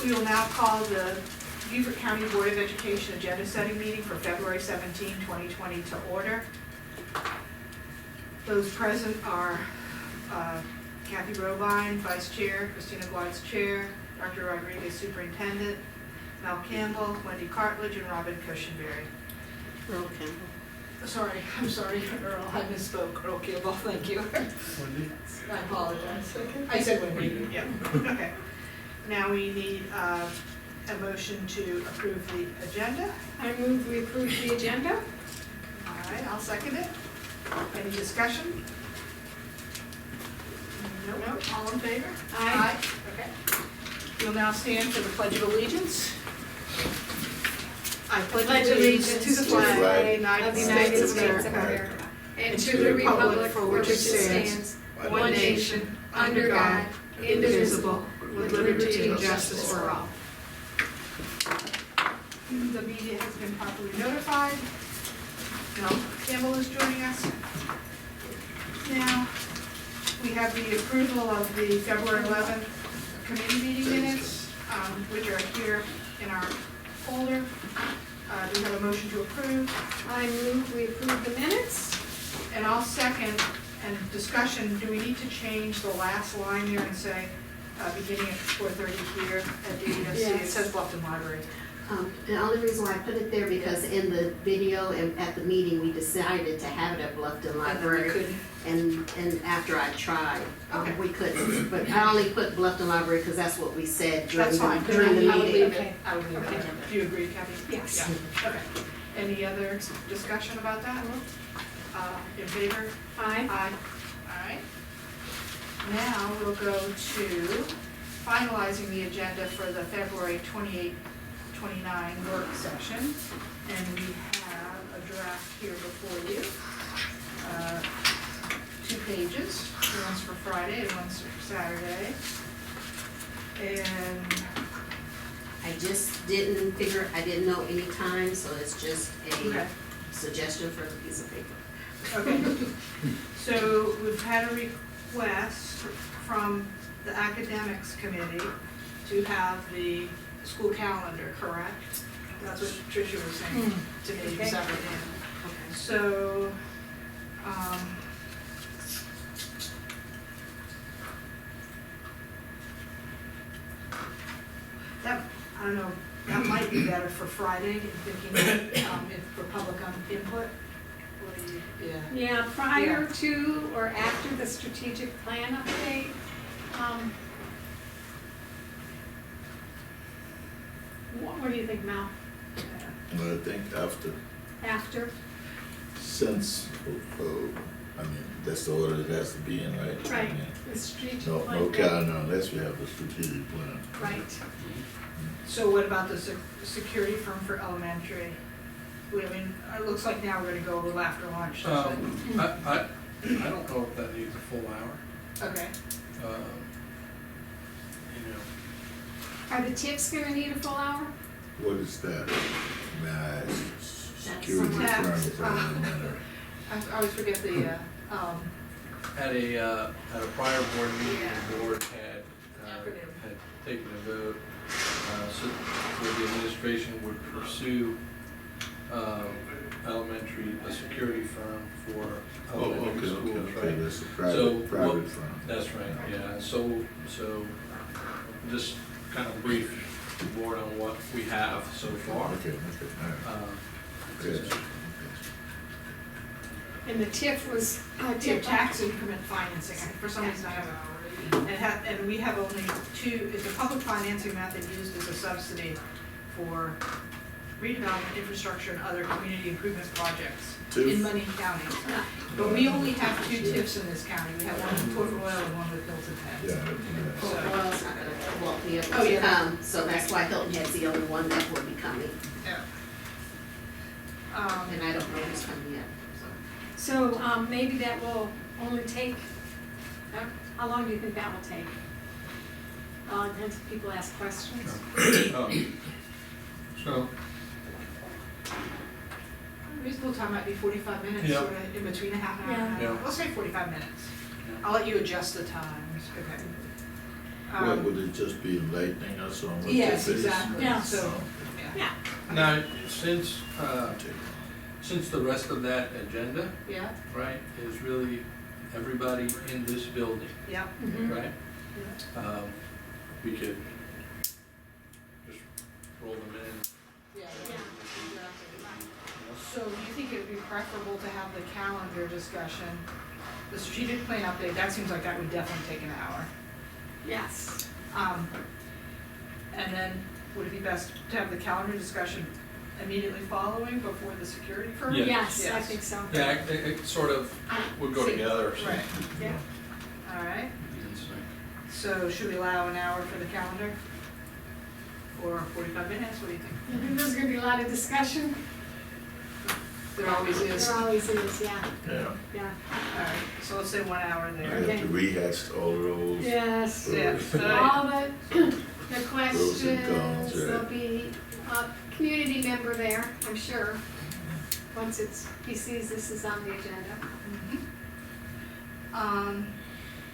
We will now call the Beaufort County Board of Education agenda setting meeting for February 17, 2020 to order. Those present are Kathy Robine, Vice Chair, Christina Glad's Chair, Dr. Rodriguez, Superintendent, Mel Campbell, Wendy Cartledge, and Robin Cushenberry. Earl Campbell. Sorry, I'm sorry, Earl, I misspoke. Earl Campbell, thank you. Wendy? I apologize. I said Wendy, yeah, okay. Now we need a motion to approve the agenda. I move we approve the agenda. All right, I'll second it. Any discussion? Nope. All in favor? Aye. Okay. We'll now stand for the Pledge of Allegiance. I pledge allegiance to the flag of the United States of America and to the republic for which it stands, one nation, under God, indivisible, with liberty and justice for all. The media has been properly notified. Mel Campbell is joining us. Now, we have the approval of the February 11th committee meeting minutes, which are here in our folder. Do we have a motion to approve? I move we approve the minutes. And I'll second. And discussion, do we need to change the last line here and say, beginning at 4:30 here at the ESC? Yes. It says Bluffton Library. The only reason why I put it there because in the video and at the meeting, we decided to have it at Bluffton Library. And after I tried, Okay. we couldn't. But I only put Bluffton Library because that's what we said during That's fine. during the I would meeting. leave it. I would leave it. Do you agree, Kathy? Yes. Yeah. Okay. Any other discussion about that? In favor? Aye. Aye. All right. Now we'll go to finalizing the agenda for the February 28, 29 work session. And we have a draft here before you. 2 pages, one's for Friday and one's for Saturday. And I just didn't figure, I didn't know any time, so it's just okay. a suggestion for the piece of paper. Okay, so we've had a request from the academics committee to have the school calendar, correct? That's what Tricia was saying to me this afternoon. Okay. So, that, I don't know, that might be better for Friday, thinking if for public input. What do you, yeah. Yeah, prior to or after the strategic plan update. What do you think, Mel? Well, I think After? since, I mean, that's the order it has to be in, right? Right, I mean, the strategic No, plan. no calendar unless we have the strategic plan. Right. So what about the security firm for elementary? I mean, it looks like now we're gonna go a little after lunch. I don't know if that needs a full hour. Okay, You know, Are the tips gonna need a full hour? What is that? Nah, it's security some firm tax. for elementary. I always forget the, at a prior board meeting, the board had taken a vote, so where the administration would pursue elementary, a security firm for elementary schools, Okay, right? that's a So, private firm. That's right, yeah, so just kind of brief the board on what we have so far. Okay, all right. Okay. And the TIF was, tip tax increment financing, for some reason I have it already. And we have only 2, it's a public financing method used as a subsidy for redevelopment, infrastructure, and other community improvement projects in Money County. But we only have 2 TIFs in this county. We have one with Port Royal and one with Hilton Head. Yeah, Well, So- Royal's not gonna, well, be able Oh, to yeah. come, so that's why Hilton Head's the only one that will be coming, Yeah. and I don't know who's coming yet, so. so maybe that will only take, how long do you think that will take? Depends if people ask questions. So, Reasonable time might be 45 minutes, Yeah. sort of in between a half an hour and an Yeah. hour. Let's say 45 minutes. Yeah. I'll let you adjust the times. Okay. What, would it just be enlightening us on what they face? Yes, exactly, Yeah. so, yeah. Now, since the rest of that agenda, Yeah, right, is really everybody in this building, yeah. Mhm. right? We could just roll them in. Yeah, Yeah. So you think it would be preferable to have the calendar discussion, the strategic plan update, that seems like that would definitely take an hour. Yes. And then would it be best to have the calendar discussion immediately following before the security firm? Yeah. Yes, I think so. Yeah, it sort of would go See, together. so- Right, Yeah. all right. It's like- So should we allow an hour for the calendar? Or 45 minutes, what do you think? I think there's gonna be a lot of discussion. There always is. There All always is, yeah, Yeah, yeah. right, so let's say 1 hour I there. have to rehash all of those. Yes. Yeah, All the questions, cons, right. there'll be a community member there, I'm sure, once he sees this is on the agenda.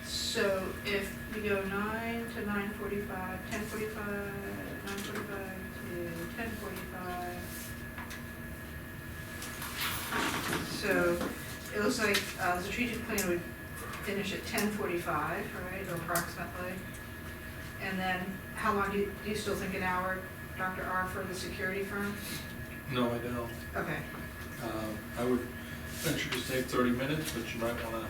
So if we go 9 to 9:45, 10:45, 9:45 to 10:45. So it looks like the strategic plan would finish at 10:45, right, or approximately. And then how long do you still think an hour, Dr. R, for the security firm? No, I don't. Okay. I would venture to say 30 minutes, but you might wanna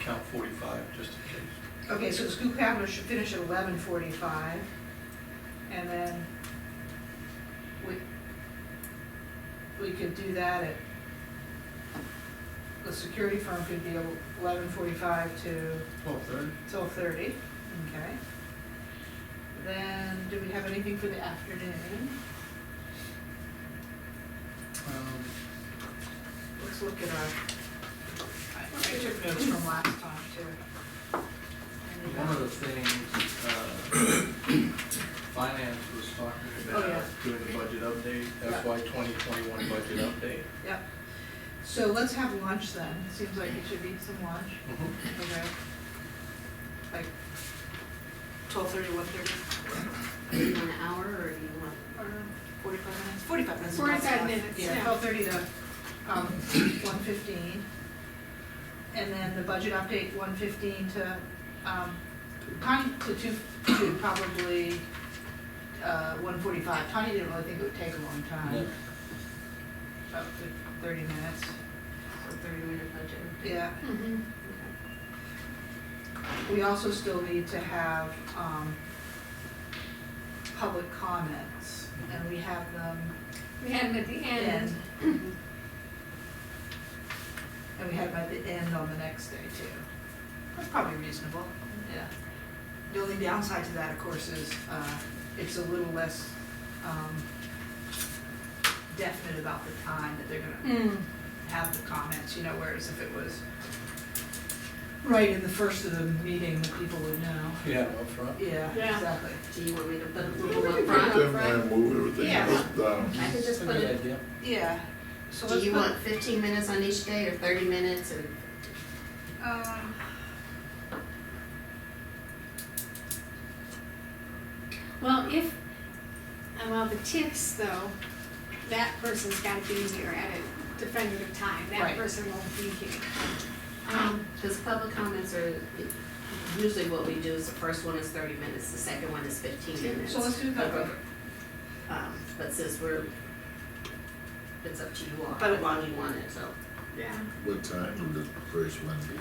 count 45 just in case. Okay, so the school calendar should finish at 11:45, and then we could do that at, the security firm could be 11:45 to 12:30? 12:30, okay. Then, do we have anything for the afternoon? Let's look at I took notes from last time too. One of the things, finance was talking Oh, yeah. about doing the budget update, Yeah. FY 2021 budget update. Yep. So let's have lunch then. Seems like it should be some lunch. Okay. Like 12:30, 1:30? Do you want an hour or do you want? Or 45 minutes? 45 minutes. is 45 about minutes, Yeah, yeah. 12:30 to 1:15. And then the budget update, 1:15 to, Tanya, to probably 1:45. Tanya didn't really think it would take a long time. Yeah. Up to 30 minutes. So 30-minute budget. Yeah. Mhm. We also still need to have, public comments, and we have them We had him at the end. and we have them at the end on the next day too. That's probably reasonable, yeah. The only downside to that, of course, is, it's a little less, definite about the time that they're gonna Mm. have the comments, you know, whereas if it was right in the first of the meeting, the people would know. You have them up front? Yeah, Yeah. exactly. Do you want me to put a We little can up put front? it Then and move everything Yeah. else down. I can just That's a put good it, idea. Yeah, so do let's you put, want 15 minutes on each day or 30 minutes or? um, Well, well, the tips though, that person's gotta be here at a definitive time, that Right. person won't be here. Because public comments are, usually what we do is the first one is 30 minutes, the second one is 15 minutes. so let's do that. But since it's up to you all, how But it- long you want it, so. Yeah. What time would the first one be?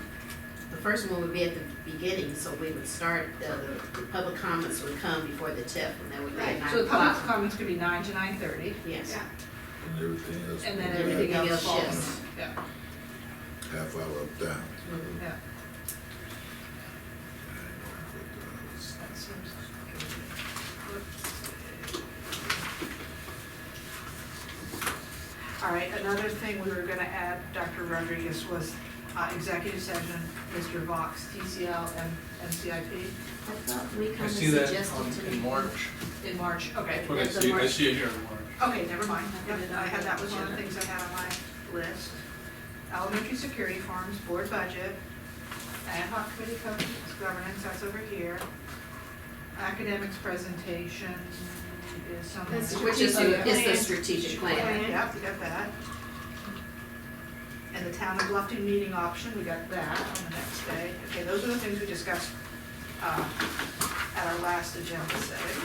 The first one would be at the beginning, so we would start, the public comments would come before the tip, and then would be at Right. 9 So the public o'clock. comments could be 9 to 9:30, Yes. Yeah. And everything else? and then would be everything Everything else else falls. shifts. Yeah, Half hour up, down. Mhm. yeah. But, That seems good. All right, another thing we were gonna add, Dr. Rodriguez, was executive session, Mr. Vox, TCL and MCIP I thought we I kind of see that suggested to. in March. in March. Okay, That's what I That's a see, I March. see it here in March. okay, never mind. Yep, I had, that was one of the things I had on my list. Elementary security forms, board budget, Ad hoc committee governance, that's over here. Academics presentation is something. That's Which is strategic the plan. strategic plan. Yep, we got that. And the town of Bluffton meeting option, we got that on the next day. Okay, those are the things we discussed, at our last agenda setting.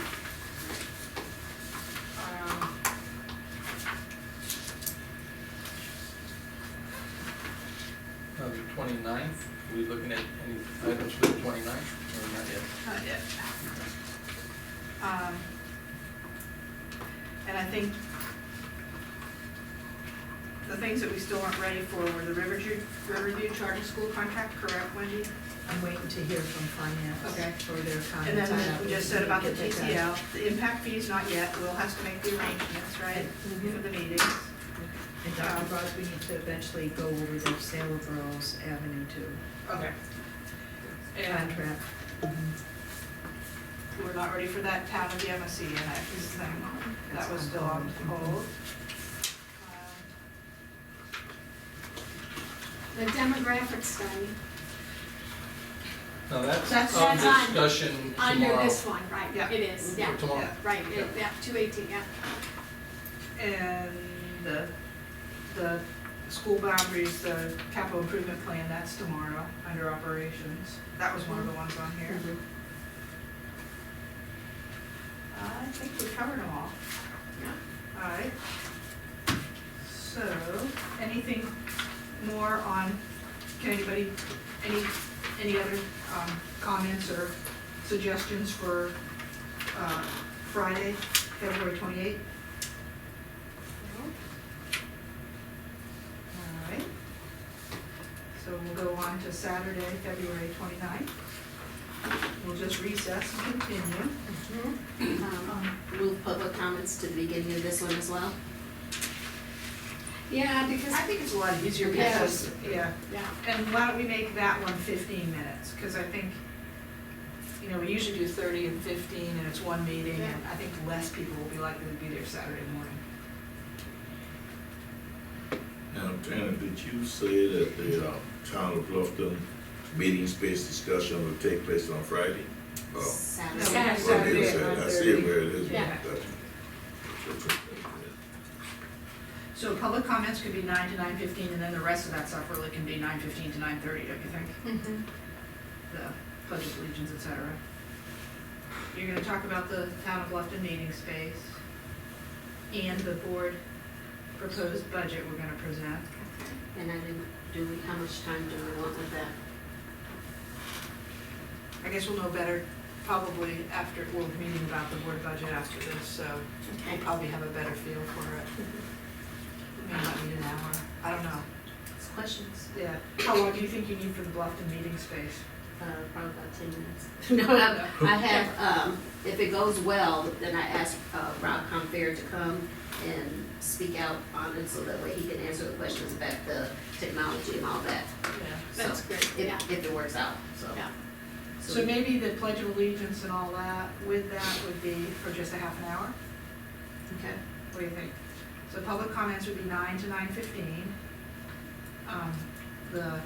The 29th, are we looking at any items for the 29th, or not yet? Not yet. And I think the things that we still aren't ready for were the Riverview Charter School contract, correct, Wendy? I'm waiting to hear from finance. Okay. For their time. And then we just said about the Get that done. TCL, the impact fees, not yet, Will has to make the arrangements, right, for the meetings. And Dr. Ross, we need to eventually go over the Sale of Rose Avenue too. Okay. And Contract. we're not ready for that town of the MSC and that piece of thing, that was still on hold. The demographic study, No, that's That's on on- discussion under tomorrow. this one, right, Yeah. it is, yeah, Tomorrow. Yeah. right, yeah, 218, yeah. And the school boundaries, the capital improvement plan, that's tomorrow, under operations. That was one of the ones on here. Mhm. I think we covered them all. Yeah. All right. So, anything more on, can anybody, any other comments or suggestions for Friday, February 28th? All right. So we'll go on to Saturday, February 29th. We'll just recess and continue. Move public comments to the beginning of this one as well. Yeah, because, I think it's a lot easier Yes. because, yeah, yeah, and why don't we make that one 15 minutes? Because I think, you know, we usually do 30 and 15 and it's one meeting, and I think less people will be likely to be there Saturday morning. Now, Tanner, did you say that the town of Bluffton meeting space discussion will take place on Friday? Oh, Saturday. No, Saturday. well, it is, Saturday at I see it where it is. Yeah. Gotcha. So public comments could be 9 to 9:15, and then the rest of that stuff really can be 9:15 to 9:30, don't you think? mhm. The pledge of allegiance, et cetera. You're gonna talk about the town of Bluffton meeting space and the board proposed budget we're gonna present. And I didn't, how much time do we want with that? I guess we'll know better probably after, we're meeting about the board budget after this, so we'll probably have a better feel for it. We may not need an hour, I don't know. It's questions. Yeah, how long do you think you need for the Bluffton meeting space? Probably about 10 minutes. No, I have, if it goes well, then I ask Rob Comfair to come and speak out on it so that way he can answer the questions about the technology and all that. Yeah. That's So, great, yeah, If it works out, so. yeah. So maybe the pledge of allegiance and all that, with that would be for just a half an hour? Okay. What do you think? So public comments would be 9 to 9:15. The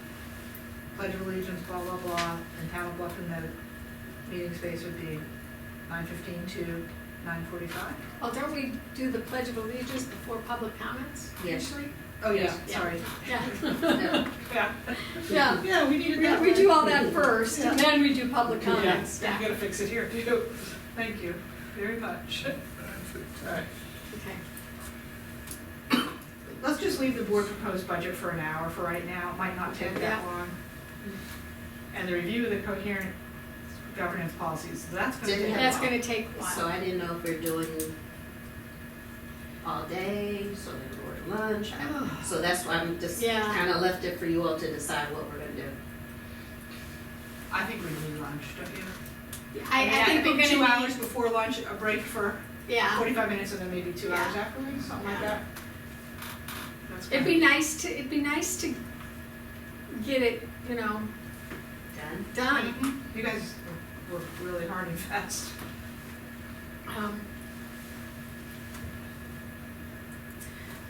pledge of allegiance, blah, blah, blah, and town of Bluffton, the meeting space would be 9:15 to 9:45? Well, don't we do the Pledge of Allegiance before public comments Yes. usually? Oh, yeah, Yeah. sorry. Yeah, No, Yeah. yeah. Yeah, we needed that. We do all that first, and then we do public comments, Yeah, yeah. you gotta fix it here too. Thank you very much. All right. Okay. Let's just leave the board proposed budget for an hour for right now, it might not take that Yeah. long. And the review of the coherent governance policies, that's gonna Didn't take a have- That's while. gonna take a So while. I didn't know if we're doing all day, so then we're at lunch. So that's why I'm just Yeah. kind of left it for you all to decide what we're gonna do. I think we need lunch, don't you? I think we're gonna 2 hours need, before lunch, a break for yeah. 45 minutes, and then maybe 2 hours Yeah. afterwards, something like Yeah. that. That's It'd be nice to get it, you know, Done? done. You guys work really hard and fast. Um,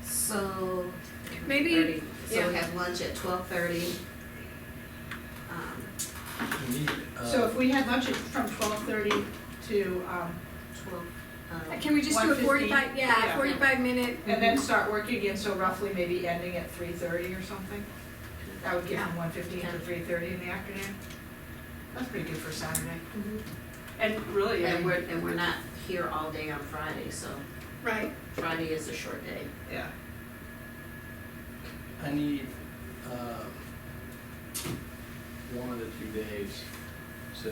So. Maybe- 12:30. So we yeah. have lunch at 12:30. need, So if we had lunch from 12:30 to, 12, Can we just do a 1:15? 45, yeah, Yeah. 45-minute? and then start working again, so roughly maybe ending at 3:30 or something? That would give Yeah. from 1:15 to 3:30 in the afternoon? That's pretty good for Saturday. Mhm. And really, I and mean, we're not here all day on Friday, so Right, Friday is a short day. yeah. I need, 1 of the 2 days. So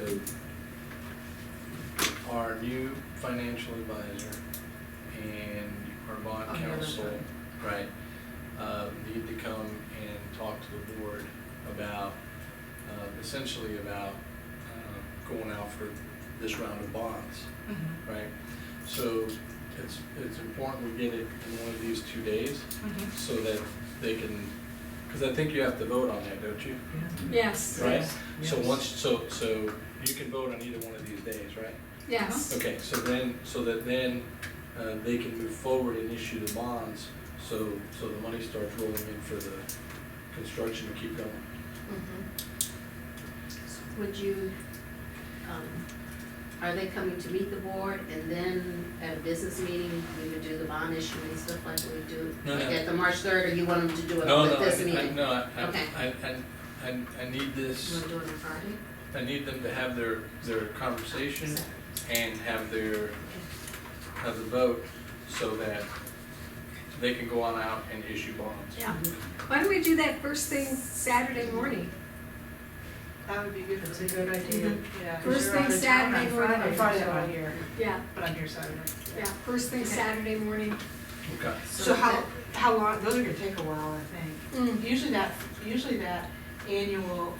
our new financial advisor and our bond Oh, yeah, that's counsel, right, need to come and talk to the board about, essentially about, going out for this round of bonds, Mhm. right? So it's important we get it in one of these 2 days Mhm. so that they can, because I think you have to vote on that, don't you? yes, Right? Yes. So once, so you can vote on either one of these days, right? yes. Okay, so that then they can move forward and issue the bonds, so the money starts rolling in for the construction to keep going. Would you, are they coming to meet the board and then at a business meeting, we would do the bond issue and stuff like we do? No, Like no. at the March 3rd, or you want them to do it No, at no, this meeting? Okay. I need You this, wanna do it on Friday? I need them to have their conversation and have the vote so that they can go on out and issue bonds. Yeah. Why don't we do that first thing Saturday morning? That would be good. That's a good idea. Yeah. 'cause First you're thing out of town Saturday on morning. Friday. Friday I'm not here, Yeah, but I'm here Saturday. yeah, first thing Saturday morning. Okay. So how long, those are gonna take a while, I think. Usually that annual,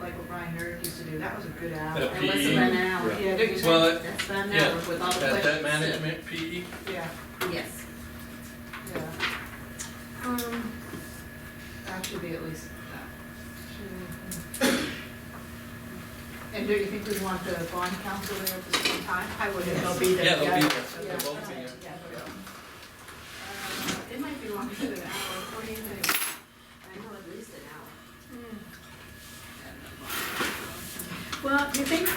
like what Brian Nerd used to do, that was a good hour. That That was PE, about an hour. yeah. Yeah, don't you Well, think? That's about an yeah, hour with all the That questions. management PE, Yeah, Yes. yeah, Um, that should be at least that. And do you think we want the bond council there at the same time? I would. They'll be there. yeah, they'll be there, Yeah. they'll both be there. It might be longer than an hour, what do you think? I know at least an hour. Well, you think,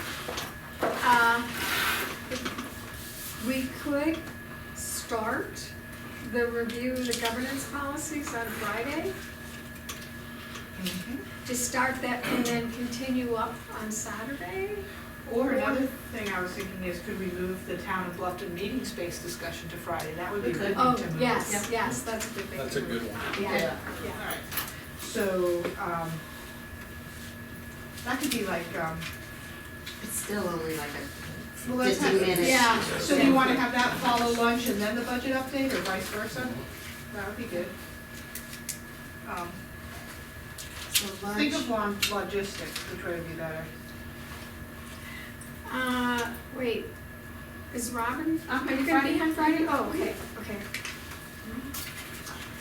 we could start the review of the governance policies on Friday? To start that and then continue up on Saturday? Or another thing I was thinking is, could we move the town of Bluffton meeting space discussion to Friday? That would be a good Oh, thing to move. yes, yes, that's a good thing. That's a good one. Yeah, Yeah. yeah. Alright, so, that could be like, It's still only like well, a let's 15 have, minutes. Yeah. so do you wanna have that follow lunch and then the budget update, or vice versa? That would be good. So Think lunch, of logistics, which way would be better? Wait, is Robin, I'm are you here gonna be Friday. on Friday? Oh, okay, okay.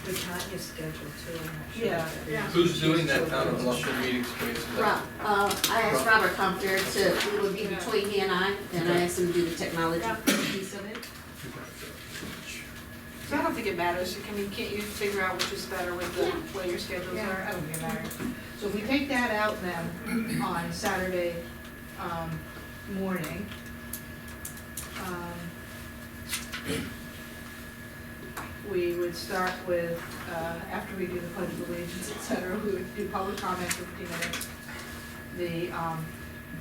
The Tanya's schedule too, I'm not sure. Yeah. Yeah. Who's doing that town of Bluffton meeting space? Is that- Rob, I asked Robert Comfier to, it would be between he and I asked him to do the technology Yeah. piece of it. So I don't think it matters, can't you figure out which is better with the way your schedules Yeah. are? I don't think it matters. So if we take that out then on Saturday, morning, we would start with, after we do the pledge of allegiance, et cetera, we would do public comment for 15 minutes. The,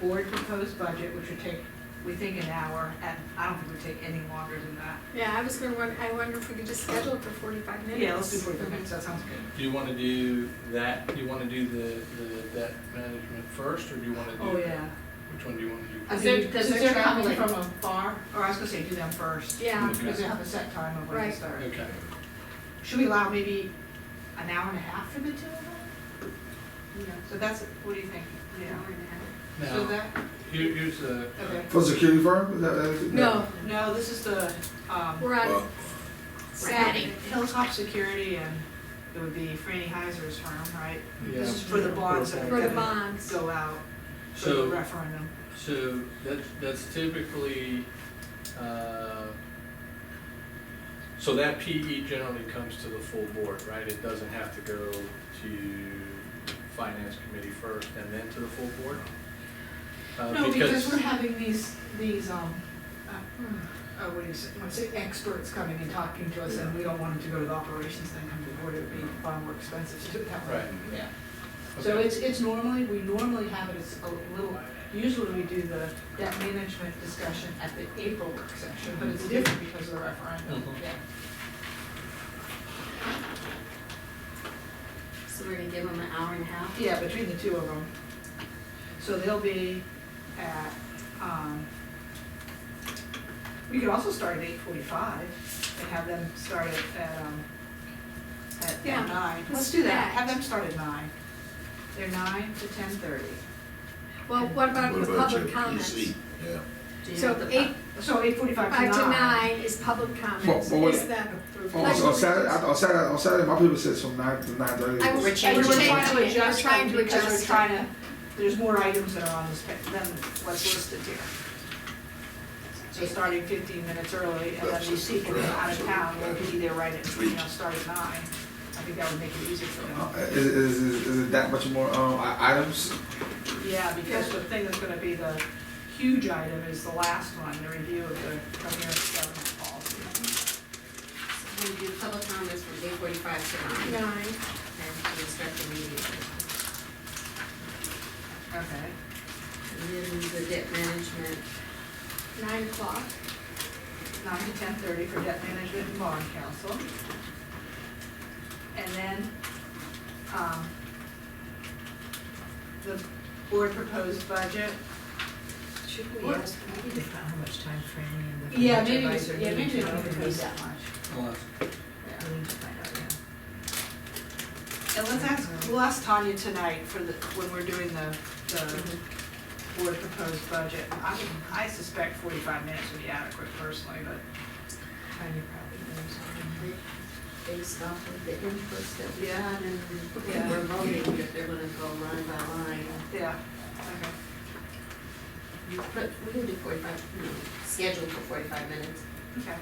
board proposed budget, which would take, we think, an hour, and I don't think it would take any longer than that. Yeah, I was gonna I wonder if we could just schedule it for 45 minutes. Yeah, let's do 45 minutes, that sounds good. Do you wanna do that, do you wanna do the debt management first, or do you wanna do? Oh, yeah. Which one do you wanna do? I Is mean, it, because because they're they're coming traveling. from afar, or I was gonna say do them first. Yeah, Because they have a set time of when Right. to start. Okay. Should we allow maybe an hour and a half for the two of them? Yeah. So that's, what do you think? Yeah. So Now, that, here's the, okay. For security firm? Is that? no, No, this is the, we're on Well, Saturday. Hilltop Security, and it would be Franny Heiser's firm, right? yeah, This is for the bonds that are For the gonna bonds. go out for the so, referendum. so that's typically, so that PE generally comes to the full board, right? It doesn't have to go to finance committee first and then to the full board? No, because we're having these, what do you say, experts coming and talking to us, and we don't want them to go to the operations thing, come to the board, it would be far more expensive to do it that way. Right. Yeah. So Okay. it's normally, we normally have it as a little, usually we do the debt management discussion at the April work session, but it's different because of the referendum, Mhm. yeah. So we're gonna give them an hour and a half? Yeah, between the two of them. So they'll be at, we could also start at 8:45 and have them start at Yeah, 9. let's Let's do do that, that. have them start at 9. They're 9 to 10:30. Well, what about What the about your public comments? PC? Yeah. Do you So want the 8, So 8:45 5 to 9 is public comments. Well, Is that? On Saturday, my people says from 9 to 9:30. I was- We're And changing we're it. trying to We're adjust trying them to because adjust we're trying to, there's more items that are on this, than what's listed here. So starting 15 minutes early, and then these people that are out of town will be there right at, start at 9. I think that would make it easier for them. Is it that much more items? Yeah, because the thing that's gonna be the huge item is the last one, the review of the coherent government policy. So we're gonna do public comments from 8:45 to 9, 9. and we'll start the meeting. Okay. And then the debt management, 9 o'clock. 9 to 10:30 for debt management and bond council. And then, the board proposed budget. Should we ask, maybe define how much time framing in the Yeah, financial maybe, advisor yeah, maybe meeting they don't to propose that much. Well, Yeah. We need to find out, yeah. And we'll ask Tanya tonight for the, when we're doing the board proposed budget. I suspect 45 minutes would be adequate personally, but. Tanya probably knows. based off of the inputs that we Yeah. had, and Yeah. we're voting if they're gonna go line by line. Yeah, okay. But we can do 45, scheduled for 45 minutes. Okay.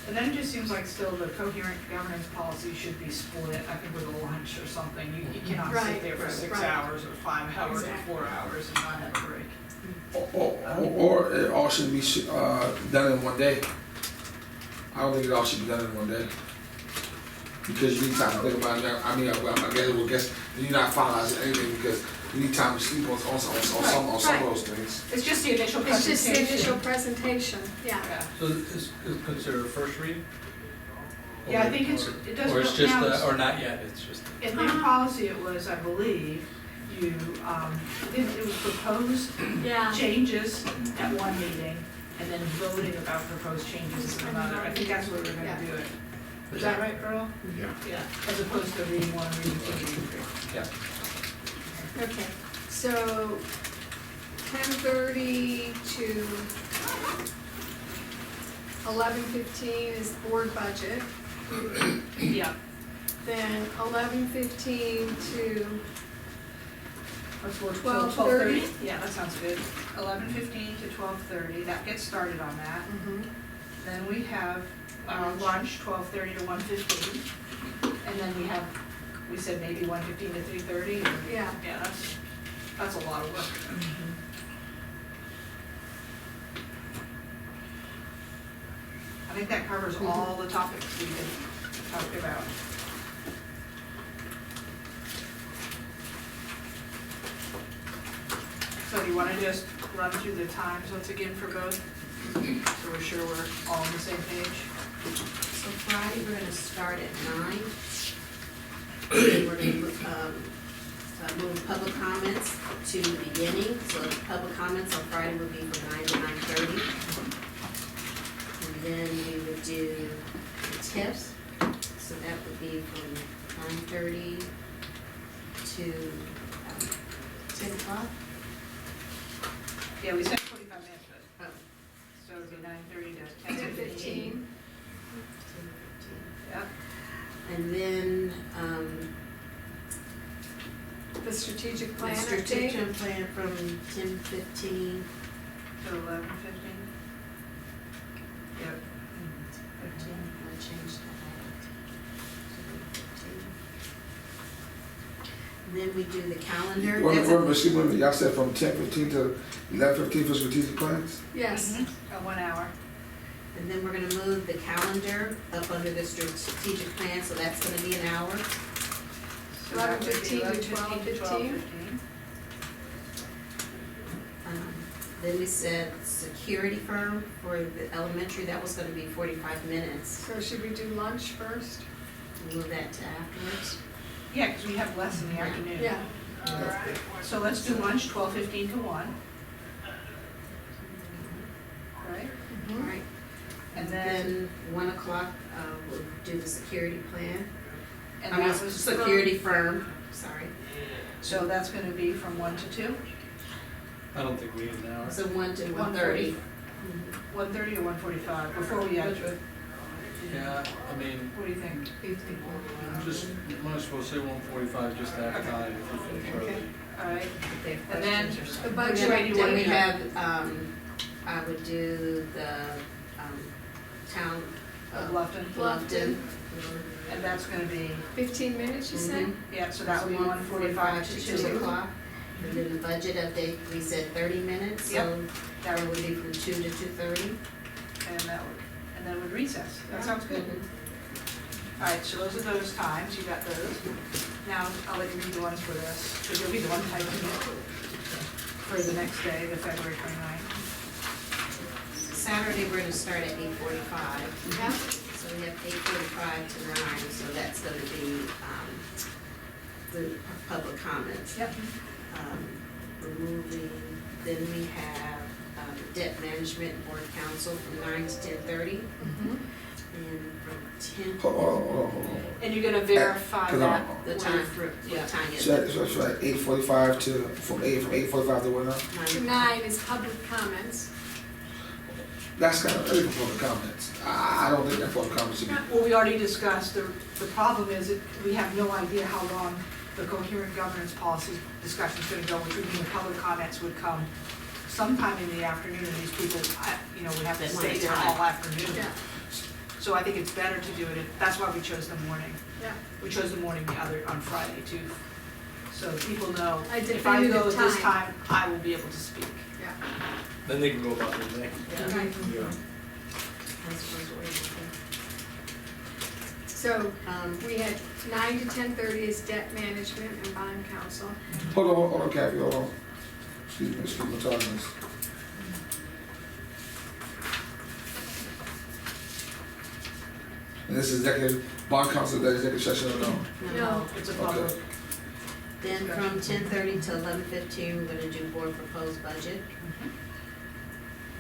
And then it just seems like still the coherent governance policy should be split, I think with a lunch or something. You cannot sit Right, there for 6 right. hours or 5 hours or Exactly. 4 hours and not have a break. Or it all should be done in one day. I don't think it all should be done in one day. Because you need time to think about it. I guess you're not finalizing anything because you need time to sleep on some of those things. It's just the initial It's presentation. just the initial presentation, yeah. Yeah. so is considered a first read? Yeah, I think it doesn't. Or it's just, now it's- or not yet, it's just. In their policy, it was, I believe, it was proposed Yeah. changes at one meeting, and then voting about proposed changes at another. I think that's where we're Yeah. gonna do it. Is that right, Earl? Yeah. Yeah. As opposed to reading 1, reading 2, reading 3. Yeah. Okay, so 10:30 to 11:15 is board budget. Yeah. Then 11:15 to, Let's work till 12:30? 12:30. Yeah, that sounds good. 11:15 to 12:30, that gets started on that. Then we have lunch, 12:30 to 1:15. And then we said maybe 1:15 to 3:30. yeah, Yeah, that's a lot of work. I think that covers all the topics we had talked about. So do you wanna just run through the times once again for both? So we're sure we're all on the same page? So Friday, we're gonna start at 9. And we're gonna, move public comments to the beginning, so the public comments on Friday would be from 9 to 9:30. And then we would do the tips, so that would be from 9:30 to 10 o'clock. Yeah, we said 45 minutes, but, Oh, so it'd be 9:30 to 10:15. 10:15. Yep. And then, the strategic plan the update. strategic plan from 10:15. To 11:15? Yep. 15, I changed that. then we do the calendar. Wait, That's wait, a- wait, excuse me, y'all said from 10:15 to 11:15 for strategic plans? Yes, Mhm. 1 hour. And then we're gonna move the calendar up under the strategic plan, so that's gonna be an hour. So that would be 11:15 to 11:15 12:15. Then we said security firm for the elementary, that was gonna be 45 minutes. so should we do lunch first? Move that to afterwards. Yeah, because we have less in the afternoon. Yeah, So let's do lunch 12:15 to 1. Right? All right. And then, Then 1 o'clock, we'll do the security plan. and I mean, that was, security firm, sorry. so that's gonna be from 1 to 2? I don't think we need an hour. So 1 to 1:30. 1:30. 1:30 or 1:45, before we add to it? Yeah, I mean, What do you think? just, might as well say 1:45 just to have time if you finish early. Okay, all right. And then, the Then budget Budget we update. have, I would do the, town Of of Bluffton. Bluffton. And that's gonna be, 15 minutes, you said? Mhm. yeah, so that would be 1:45 to 2. o'clock. And then the budget update, we said 30 minutes, so that would be from 2 to 2:30. And that would, and then would recess. That sounds good. All right, so those are those times, you got those. Now, I'll let you read the ones for this, because you'll be the one typing it for the next day, the February 29th. Saturday, we're gonna start at 8:45. Yeah, So we have 8:45 to 9, so that's gonna be, the public comments. Yep. Removing, then we have, debt management board council from 9 to 10:30, mhm. and from 10, Hold on. And you're gonna verify 'Cause that. the with- time for, Yeah. what time is So, it? so 8:45 to, from 8:45 to what now? 9 is public comments. That's kind of early for public comments. I don't think that public comments should be. Well, we already discussed, the problem is that we have no idea how long the coherent governance policy discussion is gonna go, which would mean the public comments would come sometime in the afternoon, and these people, would have to They stay want there time. all afternoon. Yeah, So I think it's better to do it, that's why we chose the morning. yeah. We chose the morning on Friday too. So people know, I if I go definitive at this time. time, I will be able to speak. Yeah. Then they can go about their day. Okay. Yeah. That's what we're doing. So we had 9 to 10:30 is debt management and bond council. Hold on, Kathy, hold on. Excuse me, talking this. And this is executive, bond council, that executive session or no? No. It's a public. Okay. Then from 10:30 to 11:15, we're gonna do board proposed budget.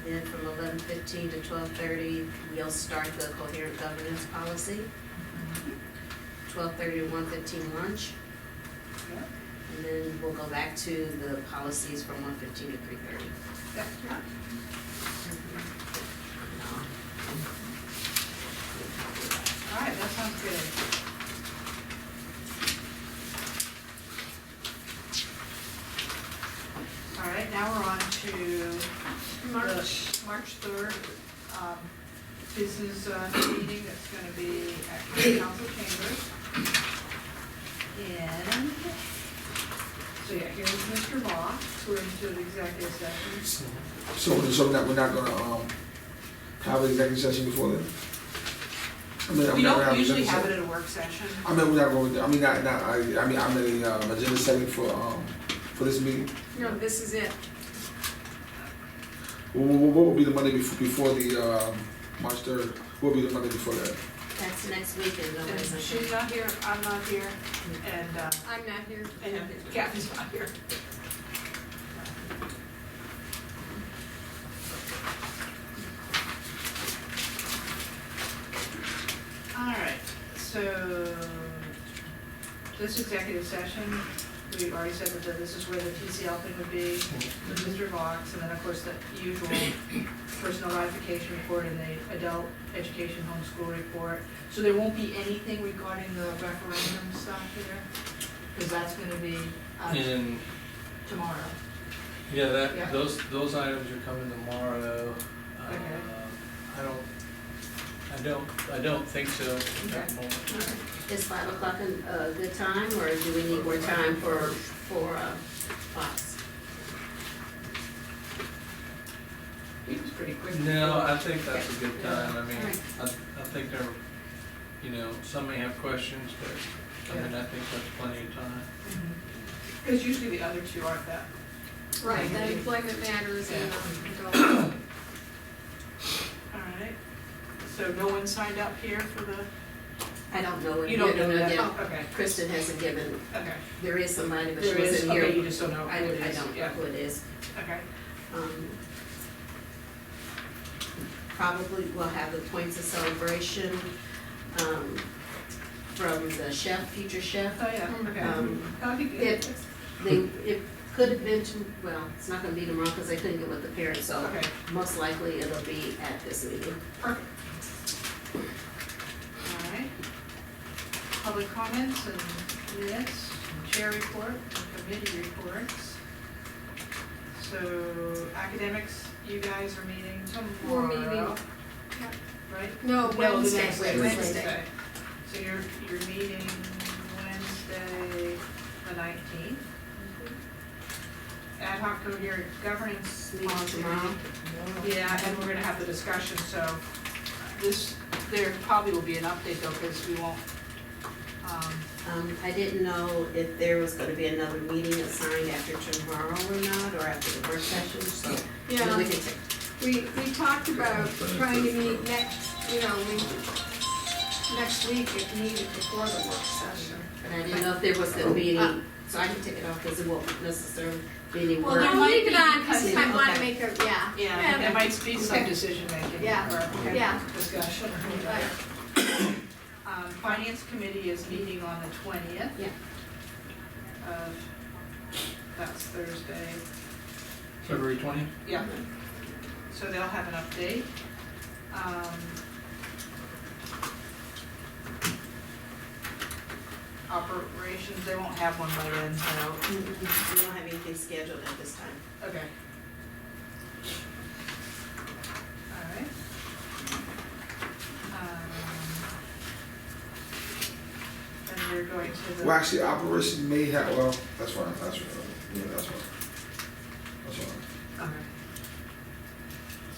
Then from 11:15 to 12:30, we'll start the coherent governance policy. 12:30 to 1:15 lunch. Yep. And then we'll go back to the policies from 1:15 to 3:30. Yep. All right, that sounds good. All right, now we're on to March 3rd. This is a meeting that's gonna be at the council chambers. And, so yeah, here's Mr. Moss, we're into an executive session. So we're not gonna, have an executive session before then? We don't usually have it at a work session. I mean, we're not going, I mean, I'm in a, agenda setting for this meeting. No, this is it. What will be the Monday before the, March 3rd? What will be the Monday before that? That's next week, and And nobody's on. she's not here, I'm not here, and, I'm not here. and Kathy's not here. All right, so this executive session, we already said that this is where the TCL thing would be, with Mr. Vox, and then of course the usual personal ratification report and the adult education homeschool report. So there won't be anything regarding the referendum stuff here, because that's gonna be And, tomorrow. yeah, Yeah. those items are coming tomorrow. Okay. I I don't think so at that moment. Is 5 o'clock a good time, or do we need more time for Fox? He was pretty quick. No, I think that's a good time. I mean, Alright. I think there, some may have questions, but I mean, I think that's plenty of time. Because usually the other two aren't that. Right, the employment matters and, adult. All right. So no one signed up here for the, I don't know if you don't know that? yet. Oh, okay, Kristen hasn't given, okay. there is somebody, but she There is, wasn't here. okay, you just don't know I who it I is. don't know Yeah. who it is. Okay, Probably we'll have the points of celebration, from the chef, future chef. oh, yeah, okay. That'd be good. It could have been, well, it's not gonna be tomorrow because they couldn't get with the parents, so Okay, most likely it'll be at this meeting. perfect. All right. Public comments and minutes, and chair report, and committee reports. So academics, you guys are meeting tomorrow. We're meeting. Right? No, the Wednesday. next day, Wednesday. So you're meeting Wednesday, the 19th. Ad hoc coherent governance Meeting tomorrow. Yeah, and we're gonna have the discussion, so there probably will be an update though, because we won't, I didn't know if there was gonna be another meeting assigned after tomorrow or not, or after the work session, so Yeah, we can take. we talked about trying to meet next week if needed before the work session. But I didn't know if there was gonna be any, so I can take it off because it won't necessarily be any Well, work. then might leave it be on, because- because I wanna okay. make a, yeah. yeah, there might be some Okay. decision making Yeah, or yeah. discussion. Right. Finance committee is meeting on the 20th. Yeah. That's Thursday. February 20th? Yeah. So they'll have an update. Operations, they won't have one by then, so, We don't have anything scheduled at this time. okay. All right. And we're going to the. Well, actually, operation may have, well, that's fine, that's fine, yeah, that's fine. That's fine. Okay.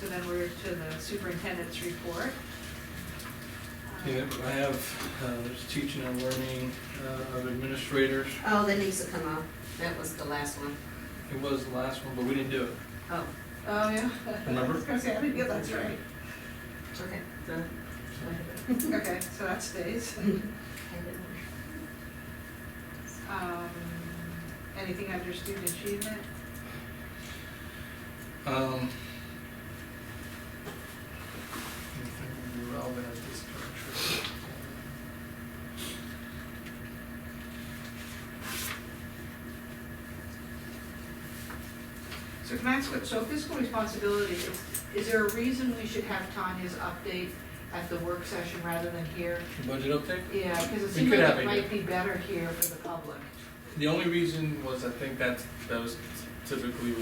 So then we're to the superintendent's report. Yeah, I have, there's teaching and learning of administrators. Oh, that needs to come out. That was the last one. It was the last one, but we didn't do it. Oh, Oh, yeah. Remember? I was gonna say, I didn't get that's right. okay. Okay, so that stays. Anything under student achievement? Anything would be relevant at this juncture. So can I ask, so fiscal responsibility, is there a reason we should have Tanya's update at the work session rather than here? Budget update? Yeah, because it We seems could like have it it might be better here for the public. The only reason was I think that was typically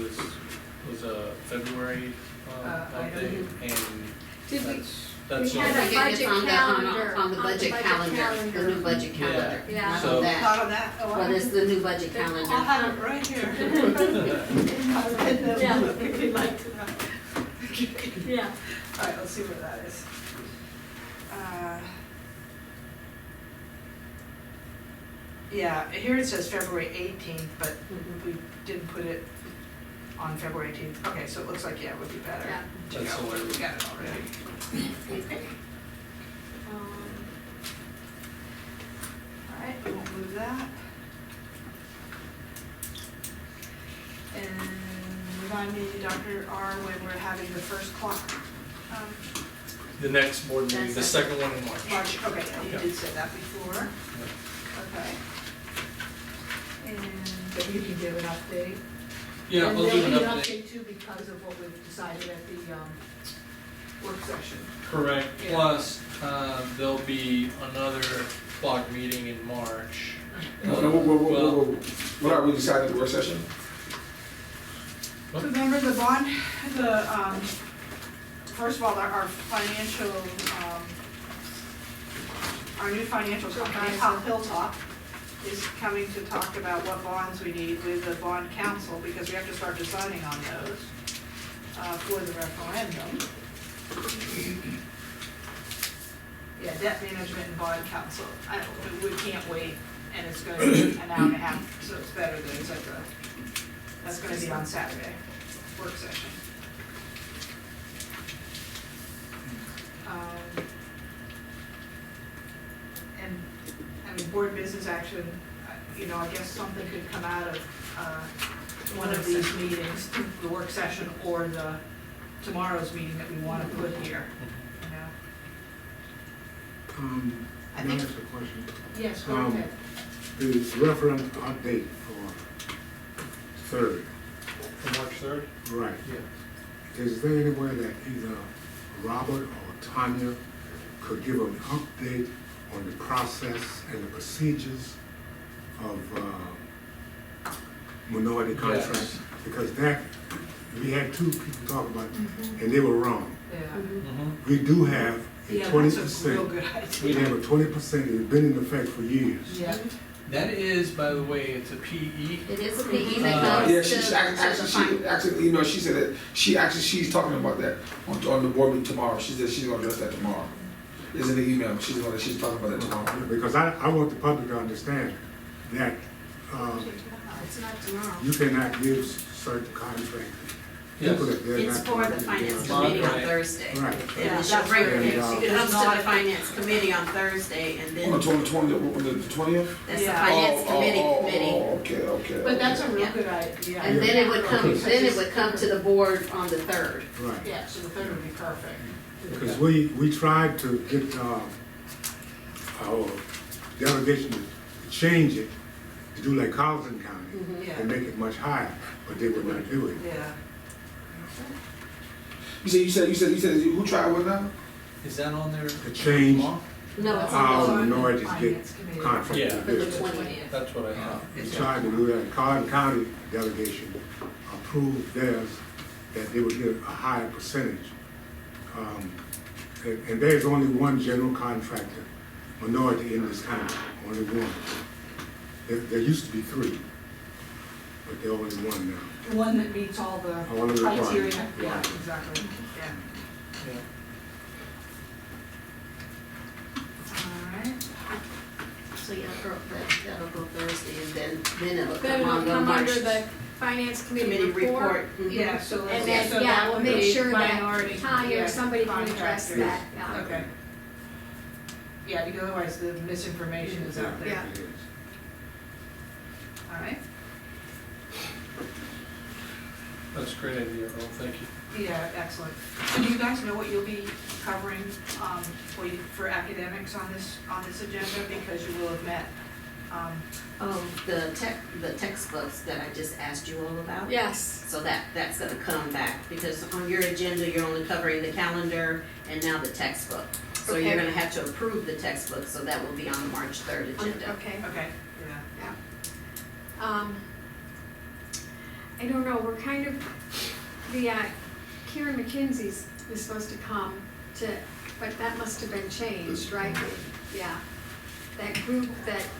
was a February update, and Did we, that's we all. had a I think it's budget on the- calendar. On the budget calendar, the new budget Yeah. calendar, Yeah. not So- on that. Not on that? Oh, I But it's the new budget I'll calendar. have it right here. Yeah. If you'd like to know. Yeah. All right, let's see where that is. Yeah, here it says February 18th, but Mhm. we didn't put it on February 18th. Okay, so it looks like, yeah, it would be better Yeah. to That's go the where way we got it already. All right, we won't move that. And remind me, Dr. R, when we're having the first clock, The next board meeting, the That's second one in March. March, okay, you Yeah. did say that before. Okay. But you can give an update. Yeah, I'll do an And there'll update. be an update too because of what we've decided at the, work session. Correct, Yeah. plus, there'll be another clock meeting in March. What are we deciding at the work session? What? Remember the bond, first of all, our financial, our new financial company, Hilltop, is coming to talk about what bonds we need with the bond council, because we have to start deciding on those for the referendum. Yeah, debt management and bond council, we can't wait, and it's gonna be an hour and a half, so it's better that it's that's gonna be on Saturday, work session. And, I mean, board business action, I guess something could come out of, one of these meetings, the work session or tomorrow's meeting that we wanna put here, you know? I Can I think- ask a question? Yes, go Um, ahead. The referendum update for third, For March third? right. Yeah. Is there any way that either Robert or Tanya could give an update on the process and the procedures of minority contracts? Yes. Because we had two people talk about it, and they were wrong. Yeah. Mm-hmm. We do have a Yeah, 20%. that's a real good We idea. have a 20%, it's been in effect for years. Yeah, That is, by the way, it's a PE. It is a PE Uh, that comes Yeah, to, she's to the actually, she said that, she's talking about that on the board meeting tomorrow. She said she's gonna address that tomorrow. It's in the email, she's talking about that tomorrow. Because I want the public to understand that It's not tomorrow. you cannot give certain contracts. Yes. People that they're It's not for the going to finance do. committee on Right. Thursday. Right. And Yeah, it should that's bring, right. it And, comes to the finance committee on Thursday and then On the 20th? that's the Yeah. finance committee. Okay. but that's a real Yeah. good idea. And then it would come, Okay. then it would come to the board on the third. Right. Yeah, so the third would be perfect. Because we tried to get our delegation to change it, to do like Carlton County, Yeah. and make it much higher, but they would not do it. Yeah. You said, who tried what now? Is that on there? To change tomorrow? No, it's how on minorities get Finance committee. contracts. Yeah. with the this. 20th. That's what I have. We tried to do that, and Carlton County delegation approved theirs, that they would get a higher percentage. And there's only one general contractor, minority in this county, only one. There used to be three, but there only one now. One that meets all the All of the criteria. requirements. Yeah, Right. exactly, yeah. Yeah. All right. So yeah, that'll go Thursday and then it'll Then come it'll on the come March under the finance committee committee report. report. Mhm. Yeah, so. let's- And then, so yeah, that we'll would make be sure minority, that Tanya yeah, or somebody can address contractors. that, yeah. Okay. Yeah, because otherwise the misinformation is out there. Yeah. It is. All right. That's a great idea, Earl, thank you. Yeah, excellent. So do you guys know what you'll be covering, for academics on this agenda? Because you will have met, Oh, the textbooks that I just asked you all about? Yes, So that's gonna come back, because on your agenda, you're only covering the calendar and now the textbook. So you're Okay. gonna have to approve the textbook, so that will be on the March 3rd agenda. okay. okay, yeah. I don't know, we're kind of, Karen McKinsey's was supposed to come to, but that must have been changed, right? Yeah. That group,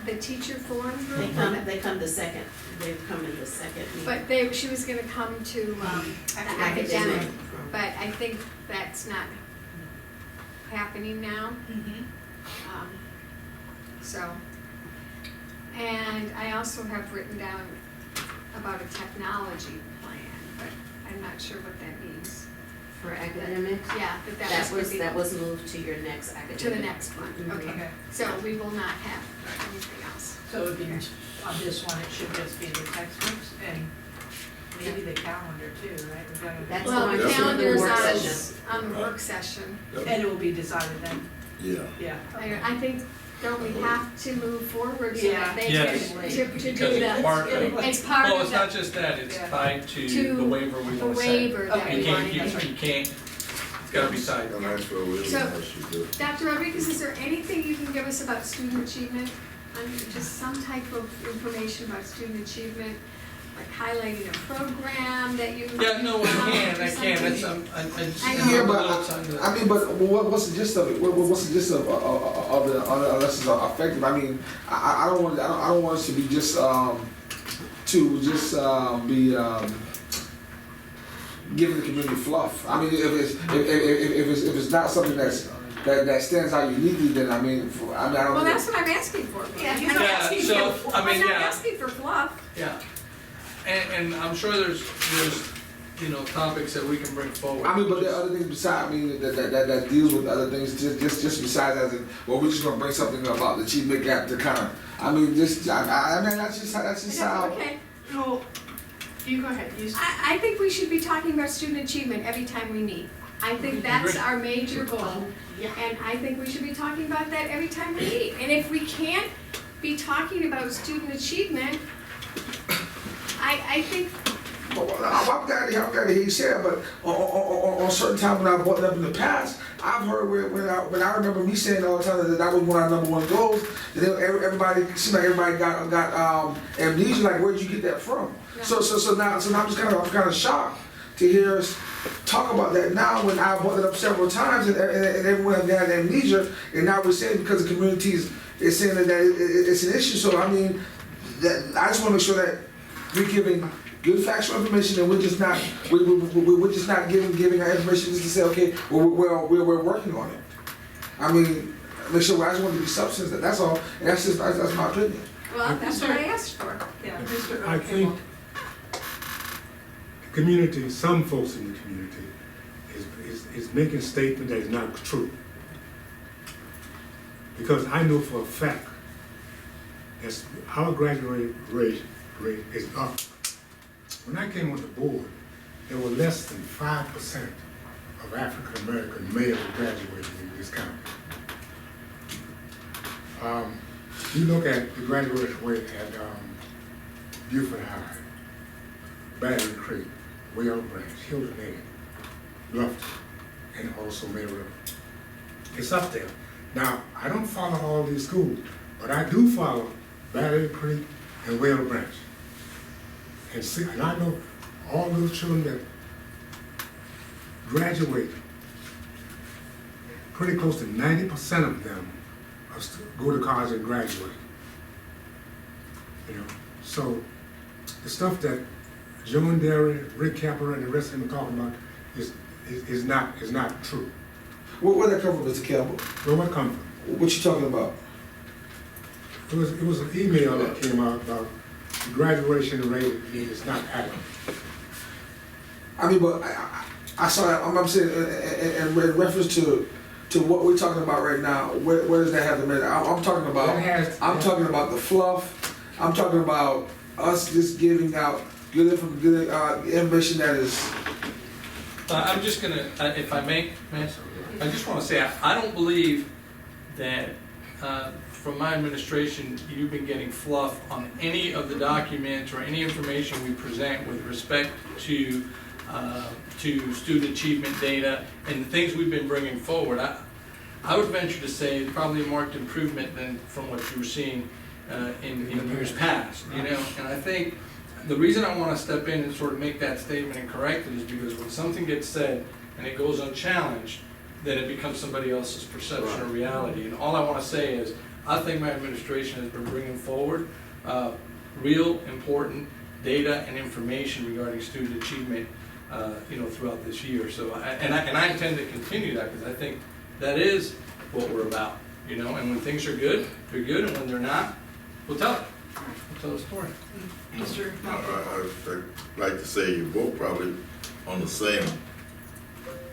the teacher forum group. They come they've come in the second meeting. But she was gonna come to, the Academic. academic, but I think that's not happening now. Mm-hmm. So, and I also have written down about a technology plan, but I'm not sure what that means. For academics, Yeah, but that was that was moved to your next academic. to the next one, Mhm. okay. Okay. So we will not have anything else. So it would be, on this one, it should just be the textbooks and maybe the calendar too, right? We've got to- That's Well, the the one- calendar's work on, session. on the work session. And it will be decided then, Yeah. yeah. I think, don't we have to move forward so Yeah. that they Yes. can, to do Because it's that? part of, It's part well, of it's not the, just that, it's Yeah. tied to To the waiver we the want to send. waiver that Okay. You we can't, want to you get. you can't, it's gotta be tied. And that's what we So- should do. Dr. Rodriguez, is there anything you can give us about student achievement? Just some type of information about student achievement? like highlighting a program that you. Yeah, no, I can, or that's, something. I just. I Yeah, know. but, I mean, but what's the gist of it? What's the gist of the, unless it's effective? I mean, I don't want us to be just, be, giving the community fluff. I mean, if it's not something that stands out uniquely, then I mean, I don't. Well, that's what I'm asking for. Yeah, he's I'm not not- asking so, for. I mean, I'm not yeah. asking for fluff. Yeah, and I'm sure there's, you know, topics that we can bring forward. I mean, but there are other things besides, I mean, that deals with other things, just besides as in, well, we're just gonna bring something about the achievement gap to kind of, I mean, I mean, that's just how. Okay. Well, you go ahead, you. I think we should be talking about student achievement every time we meet. I think that's Agree. our major goal. Yeah. And I think we should be talking about that every time we meet. And if we can't be talking about student achievement, I think, Well, I'm glad to hear you say that, but on certain times when I've brought it up in the past, I've heard when I remember me saying all the time that was one of our number one goals, that everybody, seemed like everybody got amnesia, like where'd you get that from? Yeah. So now I'm kind of shocked to hear us talk about that now when I brought it up several times and everyone has got amnesia, and now we're saying because the community is saying that it's an issue. So I mean, I just want to make sure that we're giving good factual information and we're just not giving our information just to say okay, we're working on it. I mean, make sure I just want to be substance. That's all. And that's my opinion. well, that's what I asked for. Yeah, Mr. I think the community, some folks in the community, is making a statement that is not true. Because I know for a fact that our graduate rate is up. When I came on the board, there were less than 5% of African American males graduating in this county. You look at the graduation rate at Buford High, Battery Creek, Whale Branch, Hilton Head, Bluffton, and also Maryville. It's up there. Now, I don't follow all these schools, but I do follow Battery Creek and Whale Branch. And see, and I know all those children that graduate, pretty close to 90% of them go to college and graduate. You know, so the stuff that Joe and Derry, Rick Capper, and the rest of them are talking about is not true. Where'd that come from, Mr. Campbell? Where would it come from? What you talking about? It was an email that came out about the graduation rate is not adequate. I mean, but I saw that. I'm saying in reference to what we're talking about right now. Where does that have to mean? I'm talking about. I'm talking about the fluff. I'm talking about us just giving out good information that is. I'm just gonna, if I may, I just wanna say, I don't believe that, from my administration, you've been getting fluff on any of the documents or any information we present with respect to student achievement data and the things we've been bringing forward. I would venture to say probably a marked improvement than from what you were seeing in years past, you know? And I think the reason I want to step in and sort of make that statement and correct it is because when something gets said and it goes unchallenged, then it becomes somebody else's perception or reality. And all I want to say is, I think my administration has been bringing forward real important data and information regarding student achievement, you know, throughout this year. So, I intend to continue that because I think that is what we're about, you know. And when things are good, they're good, and when they're not, we'll tell it. We'll tell the story. Mr. I'd like to say you're both probably on the same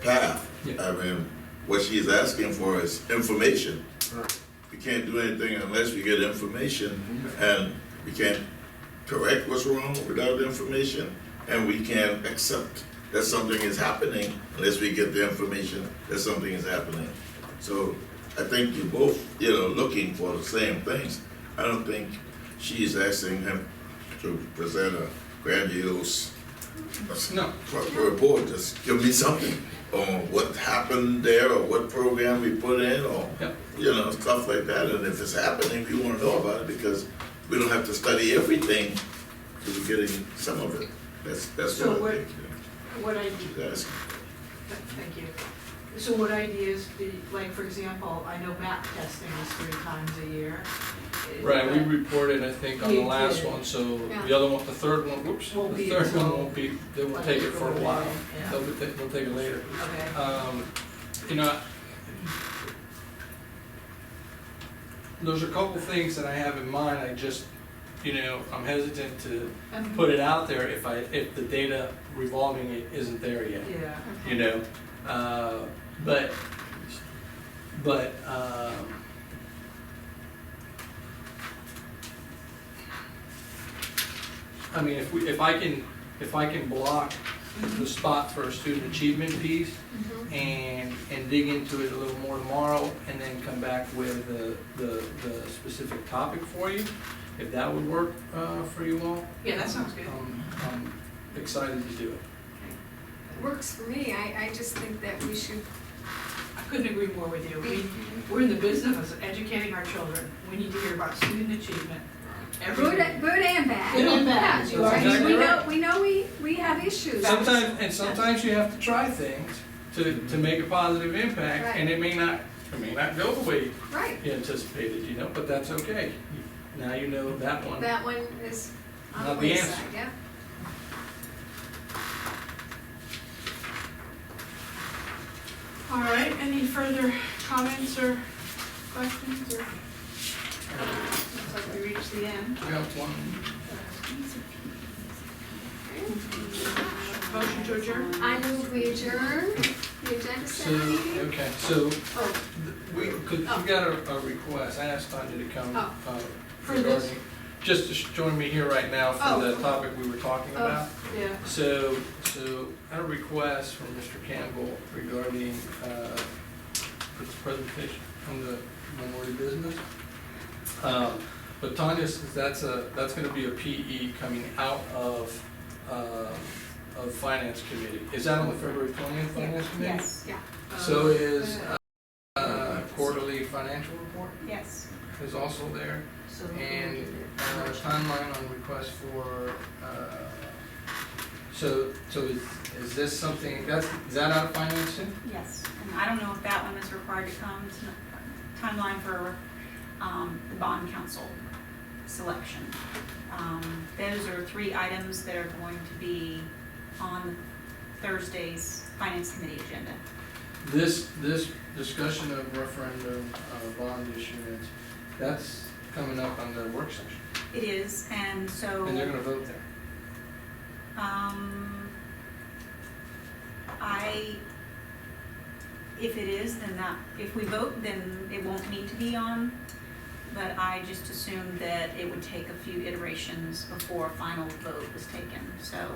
path. Yeah. I mean, what she's asking for is information. Right. We can't do anything unless we get information, and we can't correct what's wrong without the information, and we can't accept that something is happening unless we get the information that something is happening. So I think you're both, you know, looking for the same things. I don't think she's asking him to present a grandiose report. Just give me something on what happened there or what program we put in or, you know, stuff like that. And if it's happening, we want to know about it because we don't have to study everything we're getting some of it. That's So what I what- think. What I, She's asking. thank you. So what ideas do, like, for example, I know map testing is 3 times a year. Right, we reported, I think, on the We last did. one, so Yeah. the other one, the third one, whoops, the Won't be third one until- won't be, they will take it for a while. Yeah. They'll take it later. Okay, You know, there's a couple things that I have in mind, I just, you know, I'm hesitant to put it out there if the data revolving it isn't there yet, yeah, you know? But, I mean, if I can block the spot for a student achievement piece Mhm. and dig into it a little more tomorrow and then come back with the specific topic for you, if that would work, for you all. yeah, that sounds good. I'm excited to do it. It works for me, I just think that we should I couldn't agree more with you. be We're in the business of educating our children. We need to hear about student achievement every good, day. good and bad. Good and bad. Yeah, You are I mean, exactly right. we know we have issues. Sometimes you have to try things to make a positive impact, and it may not go the way Right, you anticipated, you know, but that's okay. Now you know that one. that one is on the Not the wayside, answer. yeah. All right, any further comments or questions or? Looks like we reached the end. We got one. Motion to adjourn? I move we adjourn the agenda So, setting meeting. okay, so Oh, we got a request. I asked Tanya to come Oh. For this? regarding, just to join me here right now for Oh. the topic we were talking Oh. about. yeah. So I had a request from Mr. Campbell regarding his presentation on the minority business. But Tanya says that's gonna be a PE coming out of Finance Committee. Is that on the February 20th Finance Committee? Yes, Yeah, So is quarterly financial report yes. is also there, So and timeline on request for, so is this something, is that out of finance too? Yes, and I don't know if that one is required to come to timeline for the bond council selection. Those are 3 items that are going to be on Thursday's finance committee agenda. This discussion of referendum, bond issuance, that's coming up on the work session, It is, and so. and they're gonna vote there. If it is, then if we vote, then it won't need to be on, but I just assumed that it would take a few iterations before a final vote was taken, so,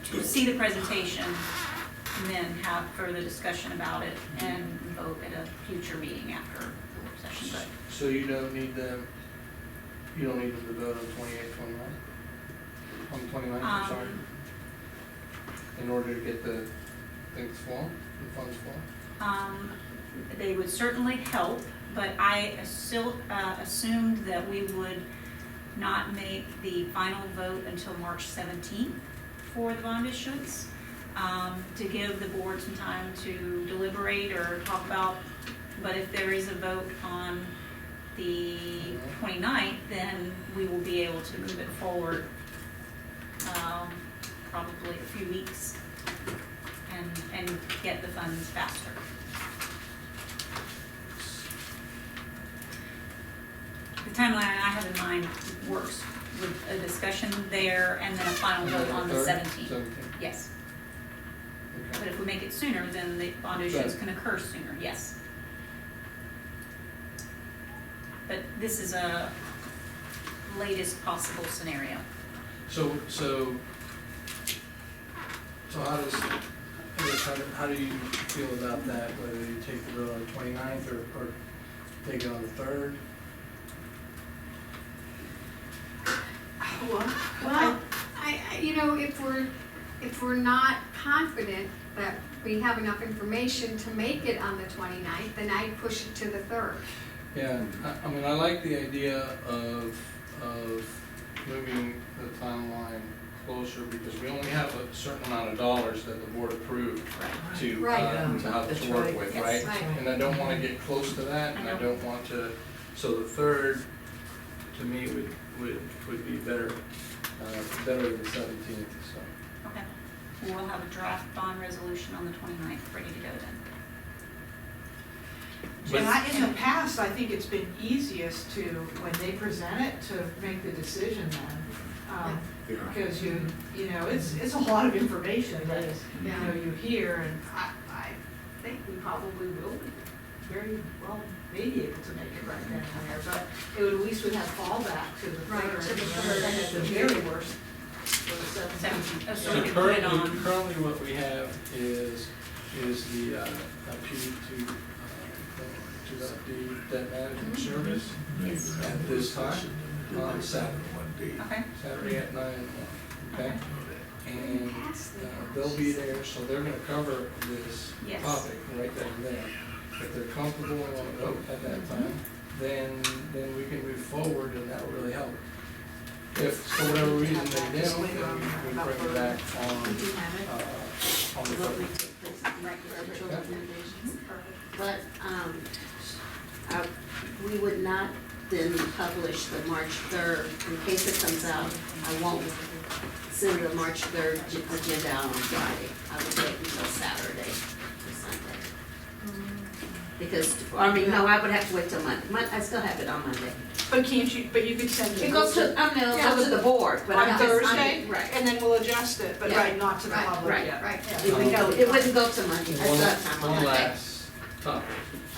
to see the presentation and then have further discussion about it and vote at a future meeting after the work session, but So you don't need them to vote on 28, 29? On 29, I'm sorry, in order to get the things flowing, the funds flowing? They would certainly help, but I still assumed that we would not make the final vote until March 17th for the bond issuance, to give the board some time to deliberate or talk about. But if there is a vote on the 29th, then we will be able to move it forward probably a few weeks and get the funds faster. The timeline I have in mind works with a discussion there and then a final vote on the 17th. 17th, Yes, okay. but if we make it sooner, then the bond issuance can occur sooner, yes. But this is a latest possible scenario. So how do you feel about that, whether you take the vote on the 29th or take it on the 3rd? well, if we're not confident that we have enough information to make it on the 29th, then I'd push it to the 3rd. Yeah, I mean, I like the idea of moving the timeline closer because we only have a certain amount of dollars that the board approved to, Right. to have That's to work right. with, Yes, right? right. And I don't wanna get close to that, and I don't want to, so the third, to me, would be better, better than the 17th, so. Okay. We'll have a draft bond resolution on the 29th, ready to go then. But- In the past, I think it's been easiest to, when they present it, to make the decision then. Yeah. Because you know, it's a lot of information that, you Yeah. know, you hear, and I think we probably will be very well, maybe able to make it right then and there, but it would, at least would have fallback to the Right, third. to the and third. at the very worst, for the 17th. 17th. So So we can put it currently, on. currently what we have is the, the debt management service Yes. at this time, on Saturday, Okay. Saturday at 9 okay? And they'll be there, so they're gonna cover this Yes. topic right then and there. If they're comfortable and wanna go at that time, then we can move forward and that will really help. If for whatever reason they don't, then we bring it back on We do have it. the What we third. take place in virtual recommendations. But, we would not then publish the March 3rd, in case it comes out, I won't send the March 3rd agenda out on Friday. I would wait until Saturday or Sunday. Because, I mean, no, I would have to wait till Monday. I still have it on Monday. But can't you, but you could send it. It goes to, no, it goes to the board, but On I'm just, Thursday, right. and then we'll adjust it, but Yeah. right, not to the Right, public right, yet. right. It wouldn't go to Monday. I still One, have time on one Monday. last topic.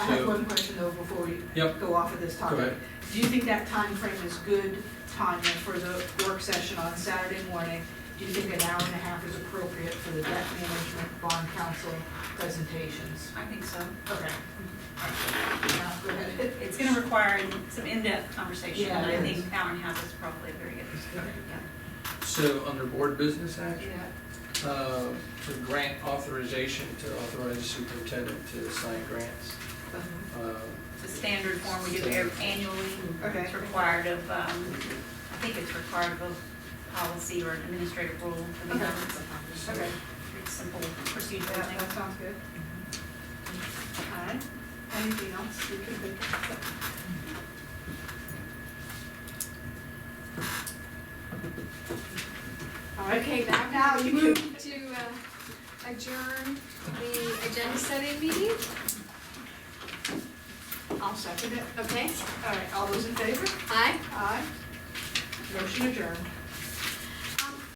I have So, one question though before we Yep. go off of this go topic. ahead. Do you think that time frame is good timing for the work session on Saturday morning? Do you think an hour and a half is appropriate for the debt management bond council presentations? I think so. Okay. Now, go ahead. It's gonna require some in-depth conversation, Yeah, and it I is. think hour and a half is probably very good. So under board business action, Yeah. for grant authorization to authorize the superintendent to sign grants. It's a standard form we do annually. Okay. It's required of, I think it's required of a policy or an administrative rule for the Okay. government. Okay. It's simple procedural Yeah, thing. that sounds good. All right, anything else you can think of? All right, Okay, now now we you move can, to adjourn the agenda setting meeting, I'll second it. okay? All right, all those in favor? Aye? Aye. Motion adjourned.